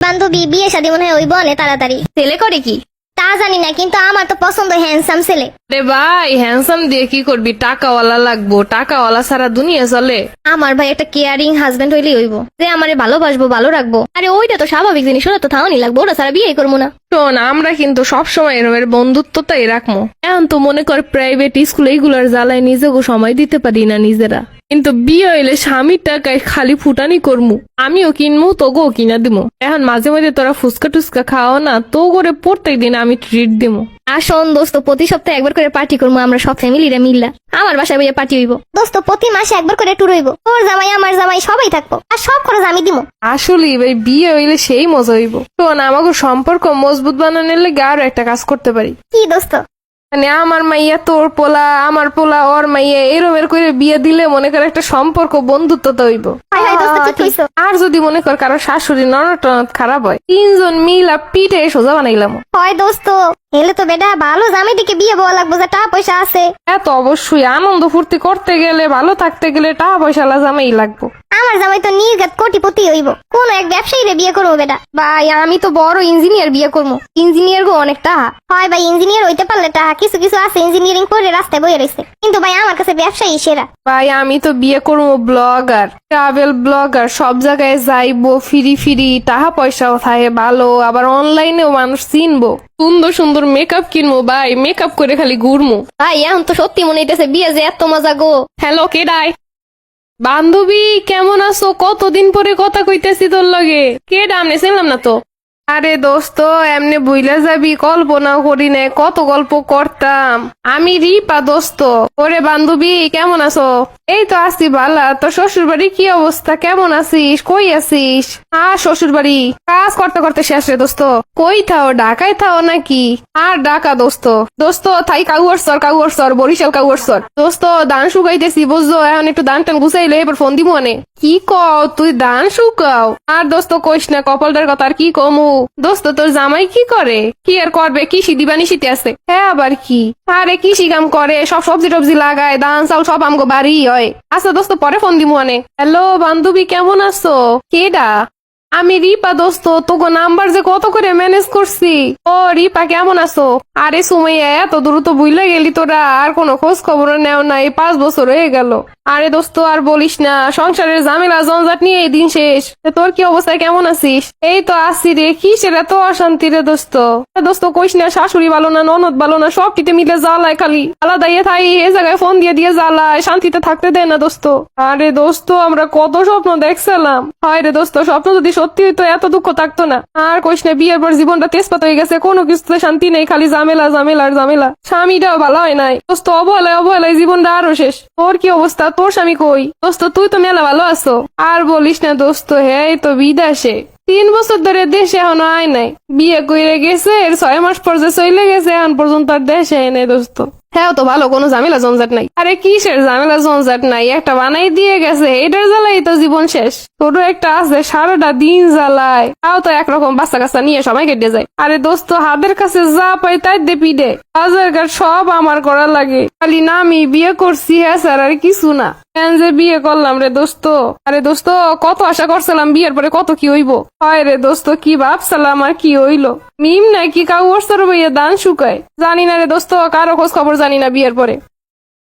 বান্ধবী বিয়ে শাদী মনে হয় ওই বনে তাড়াতাড়ি। ছেলে করে কি? তা জানি না, কিন্তু আমার তো পছন্দ হ্যান্ডসাম ছেলে। রে ভাই, হ্যান্ডসাম দিয়ে কি করবি? টাকাওয়ালা লাগবো, টাকাওয়ালা সারা দুনিয়া চলে। আমার ভাই একটা কেয়ারিং হাজবেন্ড হইলেই হইব, যে আমারে ভালোবাসবো, ভালো রাখবো। আরে ওইটা তো স্বাভাবিক জিনিস, ওরা তো থাওয়ানি লাগবো, ওরা সারা বিয়ে করবো না। শোন, আমরা কিন্তু সবসময় এরমের বন্ধুত্বটাই রাখবো। এখন তো মনে কর প্রাইভেট স্কুল এইগুলোর জ্বালায় নিজেকে সময় দিতে পারি না নিজেরা, কিন্তু বিয়ে হইলে স্বামীর টাকায় খালি ফুটানি করমু। আমিও কিনবো, তোকেও কিনা দিমু। এখন মাঝে মাঝে তোরা ফুচকা টুচকা খাওয়া না, তো করে প্রত্যেক দিন আমি ট্রিট দিমু। আর শোন দোস্ত, প্রতি সপ্তাহে একবার করে পার্টি করবো আমরা সব ফ্যামিলিরা মিললা। আমার বাসায় ভাইয়া পার্টি হইব। দোস্ত প্রতি মাসে একবার করে ট্যুর হইব, তোর জামাই আমার জামাই সবাই থাকবো, আর সব খরচ আমি দিব। আসলে ভাই বিয়ে হইলে সেই মজা হইব। শোন, আমাকে সম্পর্ক মজবুত বানানোর লেগে আরো একটা কাজ করতে পারি। কি দোস্ত? মানে আমার মাইয়া তোর পোলা, আমার পোলা ওর মাইয়া, এরমের করে বিয়ে দিলে মনে কর একটা সম্পর্ক বন্ধুত্বতা হইব। হাই হাই দোস্ত, ঠিক কইছো। আর যদি মনে কর কারো শাশুড়ি ননদ টনদ খারাপ হয়, তিনজন মিলা পিঠে সোজা বানাইলাম। হয় দোস্ত, হেলে তো বেটা ভালো জামাই দিকে বিয়ে বলা লাগবো, যে টাকা পয়সা আছে। এত অবশ্যই আনন্দ ফুর্তি করতে গেলে, ভালো থাকতে গেলে টাকা পয়সা জামাই লাগবো। আমার জামাই তো নির্ঘাত কোটিপতি হইব, কোন এক ব্যবসায়ীরে বিয়ে করবো বেটা। ভাই আমি তো বড় ইঞ্জিনিয়ার বিয়ে করবো। ইঞ্জিনিয়ার গো অনেক টাকা। হয় ভাই, ইঞ্জিনিয়ার হইতে পারলে টাকা কিছু কিছু আছে, ইঞ্জিনিয়ারিং করে রাস্তায় বয়ে রয়েছে, কিন্তু ভাই আমার কাছে ব্যবসায়ী সেরা। ভাই আমি তো বিয়ে করবো ব্লগার, ট্রাভেল ব্লগার, সব জায়গায় যাইবো, ফিরি ফিরি, টাকা পয়সাও থাকে ভালো, আবার অনলাইনেও মানুষ চিনবো, সুন্দর সুন্দর মেকআপ কিনবো ভাই, মেকআপ করে খালি ঘুরমু। ভাই এখন তো সত্যি মনে হইতেছে বিয়ে যে এত মজা গো। হ্যালো, কে ডাই? বান্ধবী কেমন আছো? কতদিন পরে কথা কইতেছি তোর লগে। কে ডামনে ছিলাম না তো। আরে দোস্ত, এমনি বুইলা যাবি, কল্পনাও করি নাই কত গল্প করতাম। আমি রিপা দোস্ত। ওরে বান্ধবী কেমন আছো? এই তো আছি ভালা। তোর শ্বশুর বাড়ি কি অবস্থা? কেমন আছিস? কই আছিস? শ্বশুর বাড়ি কাজ করতে করতে শেষ রে দোস্ত। কই থাও? ঢাকায় থাও নাকি? আর ঢাকা দোস্ত। দোস্ত থাই কাউয়ারসর বরিশাল কাউয়ারসর। দোস্ত ধান শুকাইতেছি বুঝছো, এখন একটু ধান টান গুছাইলে এবার ফোন দিব অনে। কি কও তুই ধান শুকাও? আর দোস্ত কইস না কপালটার কথা, আর কি কমু। দোস্ত তোর জামাই কি করে? কি আর করবে, কৃষি দিবানি শীতে আছে। হ্যাঁ আবার কি? আরে কৃষি কাম করে, সব সবজি টবজি লাগায়, ধান চাল সব আমগো বাড়ি হয়। আচ্ছা দোস্ত পরে ফোন দিব অনে। হ্যালো বান্ধবী কেমন আছো? কেডা? আমি রিপা দোস্ত। তোকে নাম্বার যে কত করে ম্যানেজ করছি। ও রিপা কেমন আছো? আরে সুমাইয়া, এত দ্রুত ভুলে গেলি তোরা, আর কোনো খোঁজ খবর নেও নাই, 5 বছর হয়ে গেল। আরে দোস্ত আর বলিস না, সংসারের ঝামেলা জঞ্জাট নিয়ে এই দিন শেষ। তোর কি অবস্থা, কেমন আছিস? এই তো আছি রে। কিসের এত অশান্তি রে দোস্ত? দোস্ত কইস না, শাশুড়ি ভালো না, ননদ ভালো না, সব কিতে মিলে জ্বালায়, খালি আলাদা থাই এই জায়গায় ফোন দিয়ে দিয়ে জ্বালায়, শান্তিতে থাকতে দেয় না দোস্ত। আরে দোস্ত আমরা কত স্বপ্ন দেখছিলাম। হয় রে দোস্ত, স্বপ্ন যদি সত্যি হইতো এত দুঃখ থাকতো না। আর কইস না, বিয়ের পর জীবনটা তেজপাত হয়ে গেছে, কোনো কিছুতে শান্তি নেই, খালি ঝামেলা ঝামেলা আর ঝামেলা। স্বামীটাও ভালো হয় নাই দোস্ত, অবহেলায় অবহেলায় জীবনটা আরো শেষ। তোর কি অবস্থা? তোর স্বামী কই? দোস্ত তুই তো মেলা ভালো আছো। আর বলিস না দোস্ত, হ্যাঁ তো বিদেশে 3 বছর ধরে দেশে এখনো আয় নাই। বিয়ে কইরে গেছে, 6 মাস পর যে চলে গেছে, এখন পর্যন্ত আর দেশে আয় নাই দোস্ত। হ্যাঁ তো ভালো, কোনো ঝামেলা জঞ্জাট নাই। আরে কিসের ঝামেলা জঞ্জাট নাই, একটা বানাই দিয়ে গেছে, এটার জ্বালাই তো জীবন শেষ। ছোট একটা আছে সারাটা দিন জ্বালায়, তাও তো একরকম বাচ্চা কাচ্চা নিয়ে সময় কেটে যায়। আরে দোস্ত হাতের কাছে যা পাই তাই দে পিডে, বাজার ঘাট সব আমার করা লাগে, খালি নামি বিয়ে করছি হ্যাঁ স্যার, আর কিছু না। কেন যে বিয়ে করলাম রে দোস্ত। আরে দোস্ত কত আশা করছিলাম, বিয়ের পরে কত কি হইব। হয় রে দোস্ত, কি ভাবছিলাম আর কি হইলো। মিম নাকি কাউ ভাইয়া দান শুকায়, জানি না রে দোস্ত, কারো খোঁজ খবর জানি না বিয়ের পরে।